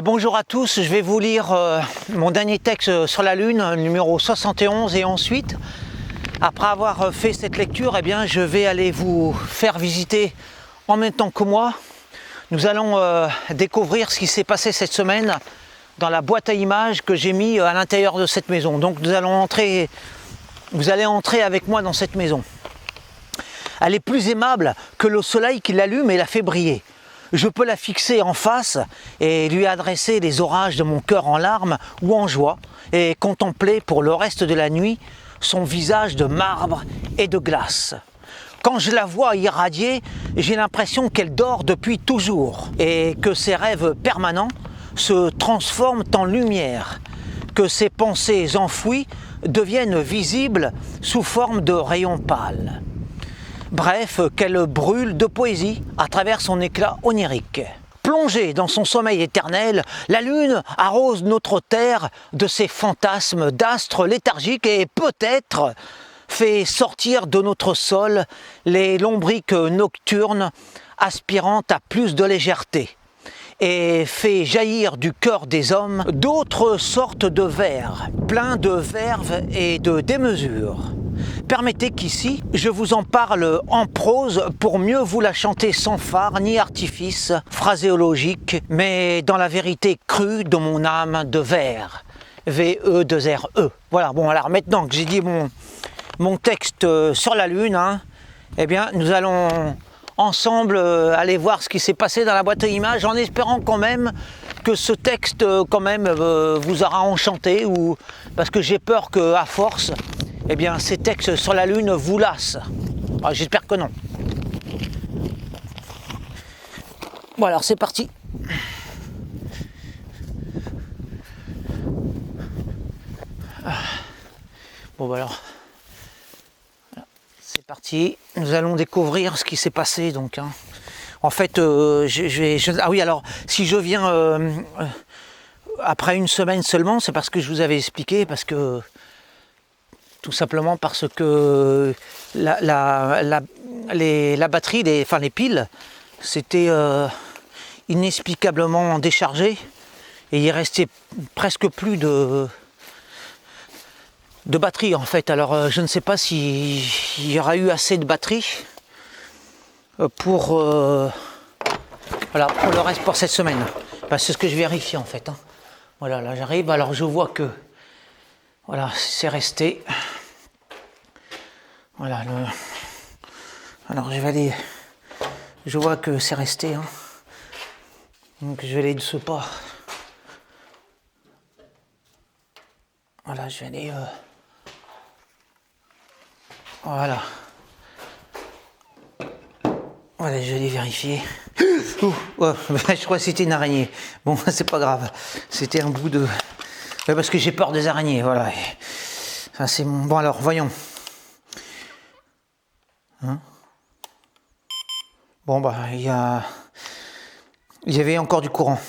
Bonjour à tous, je vais vous lire mon dernier texte sur la Lune, numéro 71, et ensuite, après avoir fait cette lecture, eh bien, je vais aller vous faire visiter en même temps que moi. Nous allons découvrir ce qui s'est passé cette semaine dans la boîte à images que j'ai mis à l'intérieur de cette maison. Donc vous allez entrer avec moi dans cette maison. Elle est plus aimable que le soleil qui l'allume et la fait briller. Je peux la fixer en face et lui adresser les orages de mon cœur en larmes ou en joie et contempler pour le reste de la nuit son visage de marbre et de glace. Quand je la vois irradier, j'ai l'impression qu'elle dort depuis toujours et que ses rêves permanents se transforment en lumière, que ses pensées enfouies deviennent visibles sous forme de rayons pâles. Bref, qu'elle brûle de poésie à travers son éclat onirique. Plongée dans son sommeil éternel, la Lune arrose notre Terre de ses fantasmes d'astres léthargiques et peut-être fait sortir de notre sol les lombriques nocturnes aspirant à plus de légèreté et fait jaillir du cœur des hommes d'autres sortes de vers, pleins de verve et de démesure. Permettez qu'ici, je vous en parle en prose pour mieux vous la chanter sans phare ni artifice phraséologique, mais dans la vérité crue de mon âme de vers. V-E-2-R-E. Voilà, bon, alors maintenant que j'ai dit mon texte sur la Lune, eh bien, nous allons ensemble aller voir ce qui s'est passé dans la boîte à images, en espérant quand même que ce texte vous aura enchanté, ou parce que j'ai peur qu'à force, eh bien, ces textes sur la Lune vous lassent. J'espère que non. Bon, alors c'est parti. Bon, bah alors, c'est parti. Nous allons découvrir ce qui s'est passé. Donc, en fait, oui, alors, si je viens après une semaine seulement, c'est parce que je vous avais expliqué, tout simplement parce que la batterie, les piles, s'étaient inexplicablement déchargées et il restait presque plus de batterie en fait. Alors je ne sais pas s'il y aura eu assez de batterie pour le reste pour cette semaine. C'est ce que je vérifie en fait. Voilà, là j'arrive, alors je vois que voilà, c'est resté. Voilà, alors je vais aller. Je vois que c'est resté. Donc je vais aller de ce pas. Voilà, je vais aller. Voilà. Voilà, je vais aller vérifier. Je crois que c'était une araignée. Bon, c'est pas grave. C'était un bout de. Parce que j'ai peur des araignées, voilà. Enfin, c'est mon. Bon, alors, voyons. Bon, il y avait encore du courant.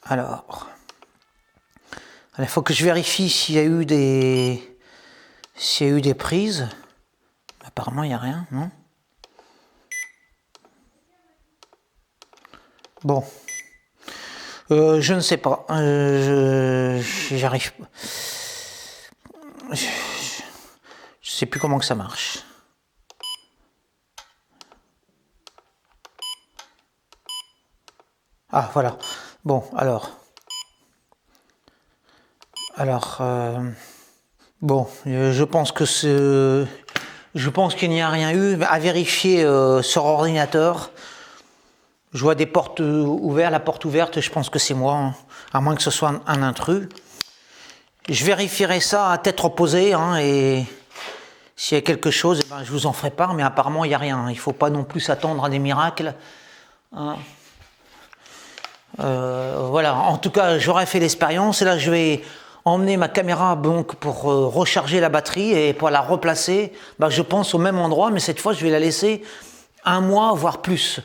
Alors, il faut que je vérifie s'il y a eu des prises. Apparemment, il n'y a rien, non? Bon. Je ne sais pas. J'arrive. Je sais plus comment que ça marche. Ah, voilà. Bon, alors. Bon, je pense qu'il n'y a rien eu à vérifier sur ordinateur. Je vois des portes ouvertes, la porte ouverte, je pense que c'est moi, à moins que ce soit un intrus. Je vérifierai ça à tête reposée, et s'il y a quelque chose, je vous en ferai part, mais apparemment il n'y a rien. Il ne faut pas non plus s'attendre à des miracles. Voilà, en tout cas, j'aurais fait l'expérience, et là je vais emmener ma caméra donc pour recharger la batterie et pour la replacer, je pense au même endroit, mais cette fois je vais la laisser un mois, voire plus.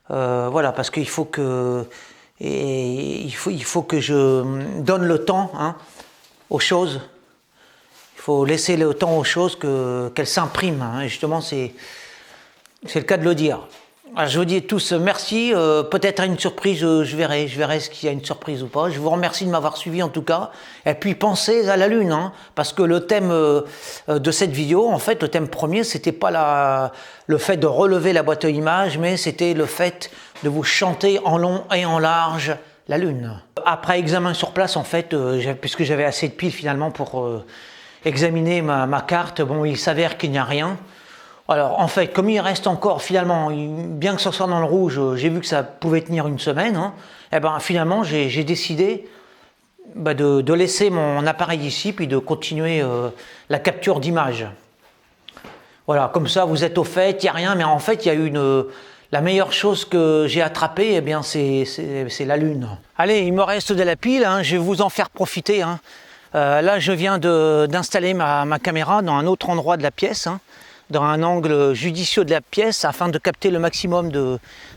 Voilà, parce qu'il faut que je donne le temps aux choses. Il faut laisser le temps aux choses qu'elles s'impriment. Justement, c'est le cas de le dire. Alors, je vous dis à tous merci, peut-être à une surprise, je verrai s'il y a une surprise ou pas. Je vous remercie de m'avoir suivi en tout cas. Et puis pensez à la Lune, hein, parce que le thème de cette vidéo, en fait, le thème premier, c'était pas le fait de relever la boîte à images, mais c'était le fait de vous chanter en long et en large la Lune. Après examen sur place, en fait, puisque j'avais assez de piles finalement pour examiner ma carte, bon, il s'avère qu'il n'y a rien. Alors en fait, comme il reste encore finalement, bien que ce soit dans le rouge, j'ai vu que ça pouvait tenir une semaine, hein, et ben finalement j'ai décidé de laisser mon appareil ici, puis de continuer la capture d'image. Voilà, comme ça vous êtes au fait, il n'y a rien, mais en fait il y a eu la meilleure chose que j'ai attrapée, eh bien c'est la Lune. Allez, il me reste de la pile, hein, je vais vous en faire profiter. Hein. Là je viens d'installer ma caméra dans un autre endroit de la pièce, hein, dans un angle judicieux de la pièce afin de capter le maximum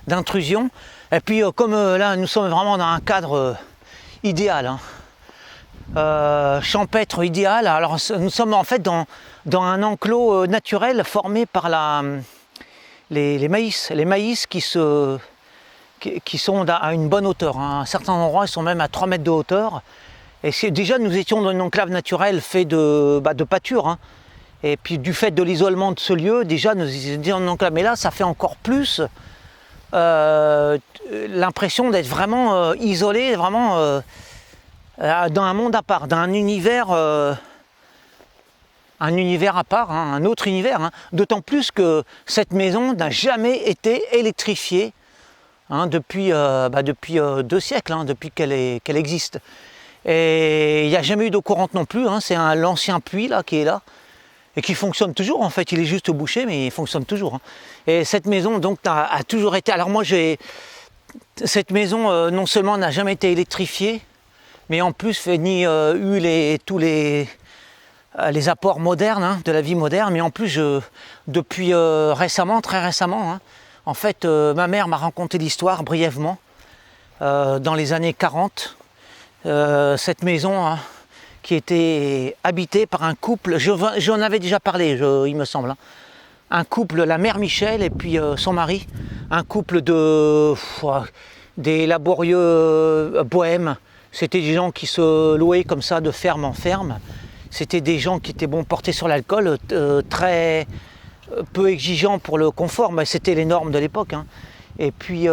d'intrusion. Et puis comme là nous sommes vraiment dans un cadre idéal, hein, champêtre idéal, alors nous sommes en fait dans un enclos naturel formé par les maïs qui sont à une bonne hauteur, hein. À certains endroits ils sont même à 3 mètres de hauteur. Et déjà nous étions dans une enclave naturelle fait de pâture, hein. Et puis du fait de l'isolement de ce lieu, déjà nous étions en enclave. Mais là, ça fait encore plus l'impression d'être vraiment isolé, vraiment dans un monde à part, dans un univers à part, hein, un autre univers. Hein. D'autant plus que cette maison n'a jamais été électrifiée, hein, depuis 2 siècles, hein, depuis qu'elle existe. Et il n'y a jamais eu d'eau courante non plus, hein, c'est l'ancien puits là, qui est là. Et qui fonctionne toujours, en fait, il est juste bouché, mais il fonctionne toujours. Hein. Et cette maison, donc, a toujours été... Alors moi, cette maison, non seulement n'a jamais été électrifiée, mais en plus, eu tous les apports modernes, hein, de la vie moderne, mais en plus, depuis récemment, très récemment, hein, en fait, ma mère m'a raconté l'histoire brièvement, dans les années 40, cette maison... Hein, qui était habité par un couple, j'en avais déjà parlé, il me semble, hein. Un couple, la mère Michel et puis son mari, un couple des laborieux bohèmes. C'était des gens qui se louaient comme ça de ferme en ferme. C'était des gens qui étaient portés sur l'alcool, très peu exigeants pour le confort, mais c'était les normes de l'époque, hein. Et puis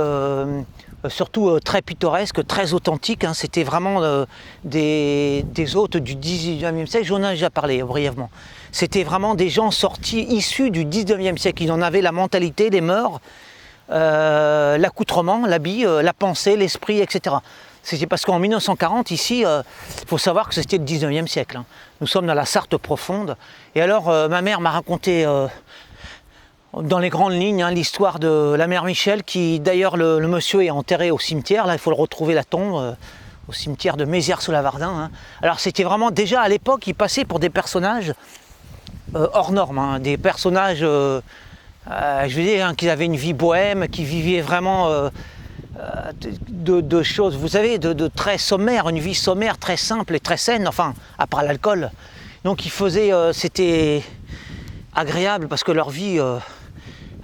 surtout très pittoresque, très authentique, hein. C'était vraiment des hôtes du 19e siècle, j'en ai déjà parlé brièvement. C'était vraiment des gens issus du 19e siècle, ils en avaient la mentalité, les mœurs, l'accoutrement, l'habit, la pensée, l'esprit, etc. C'était parce qu'en 1940, ici, il faut savoir que c'était le 19e siècle, hein. Nous sommes dans la Sarthe profonde. Et alors, ma mère m'a raconté... dans les grandes lignes, hein, l'histoire de la mère Michel, qui d'ailleurs le monsieur est enterré au cimetière, là il faut le retrouver la tombe, au cimetière de Mézières-sous-Lavardin, hein. Alors c'était vraiment, déjà à l'époque, ils passaient pour des personnages hors normes, hein, des personnages, je veux dire, hein, qui avaient une vie bohème, qui vivaient vraiment de choses, vous savez, de très sommaires, une vie sommaire, très simple et très saine, enfin, à part l'alcool. Donc ils faisaient, c'était agréable parce que leur vie...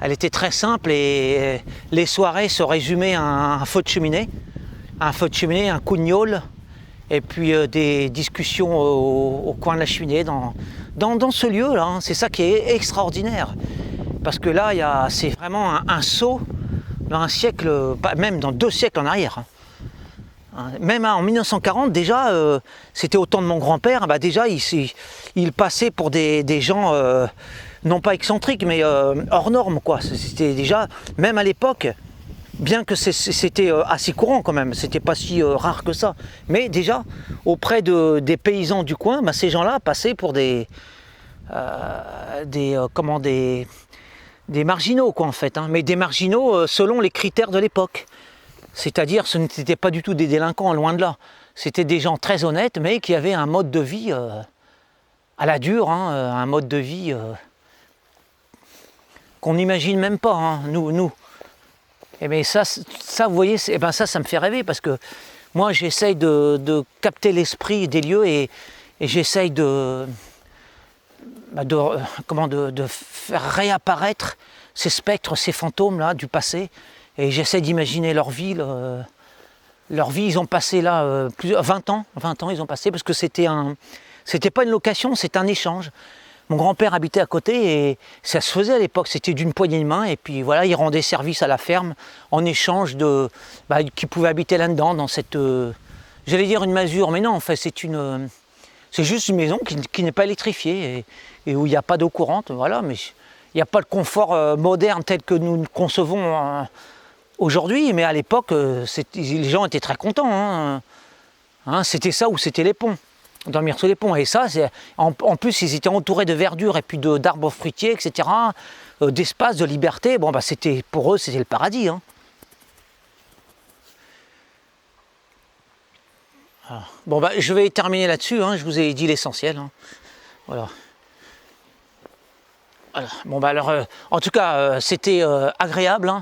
elle était très simple et les soirées se résumaient à un feu de cheminée, un coup de gnôle, et puis des discussions au coin de la cheminée dans ce lieu-là, hein. C'est ça qui est extraordinaire. Parce que là, c'est vraiment un saut dans un siècle, même dans 2 siècles en arrière, hein. Même en 1940, déjà, c'était au temps de mon grand-père, déjà il passait pour des gens... non pas excentrique, mais hors norme, quoi. C'était déjà, même à l'époque, bien que c'était assez courant quand même, c'était pas si rare que ça, mais déjà, auprès des paysans du coin, ces gens-là passaient pour des marginaux, quoi, en fait, hein. Mais des marginaux selon les critères de l'époque. C'est-à-dire, ce n'étaient pas du tout des délinquants, loin de là. C'était des gens très honnêtes, mais qui avaient un mode de vie à la dure, hein, un mode de vie... qu'on n'imagine même pas, hein, nous. Et bien ça, vous voyez, ça me fait rêver, parce que moi j'essaye de capter l'esprit des lieux et j'essaye de faire réapparaître ces spectres, ces fantômes là du passé, et j'essaie d'imaginer leur vie. Ils ont passé là 20 ans ils ont passé, parce que c'était pas une location, c'était un échange. Mon grand-père habitait à côté et ça se faisait à l'époque, c'était d'une poignée de main, et puis voilà, il rendait service à la ferme en échange de qui pouvait habiter là-dedans, dans cette, j'allais dire une masure, mais non, en fait c'est juste une maison qui n'est pas électrifiée et où il n'y a pas d'eau courante, voilà, mais il n'y a pas le confort moderne tel que nous le concevons aujourd'hui, mais à l'époque, les gens étaient très contents, c'était ça ou c'était les ponts. Dormir sous les ponts, et ça, en plus ils étaient entourés de verdure et puis d'arbres fruitiers, etc., d'espace, de liberté. Bon, pour eux c'était le paradis. Bon, je vais terminer là-dessus, je vous ai dit l'essentiel. Voilà. Bon, alors, en tout cas, c'était agréable.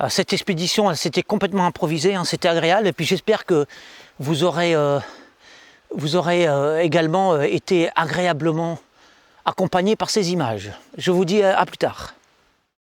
Cette expédition, elle s'était complètement improvisée, c'était agréable, et puis j'espère que vous aurez également été agréablement accompagné par ces images. Je vous dis à plus tard.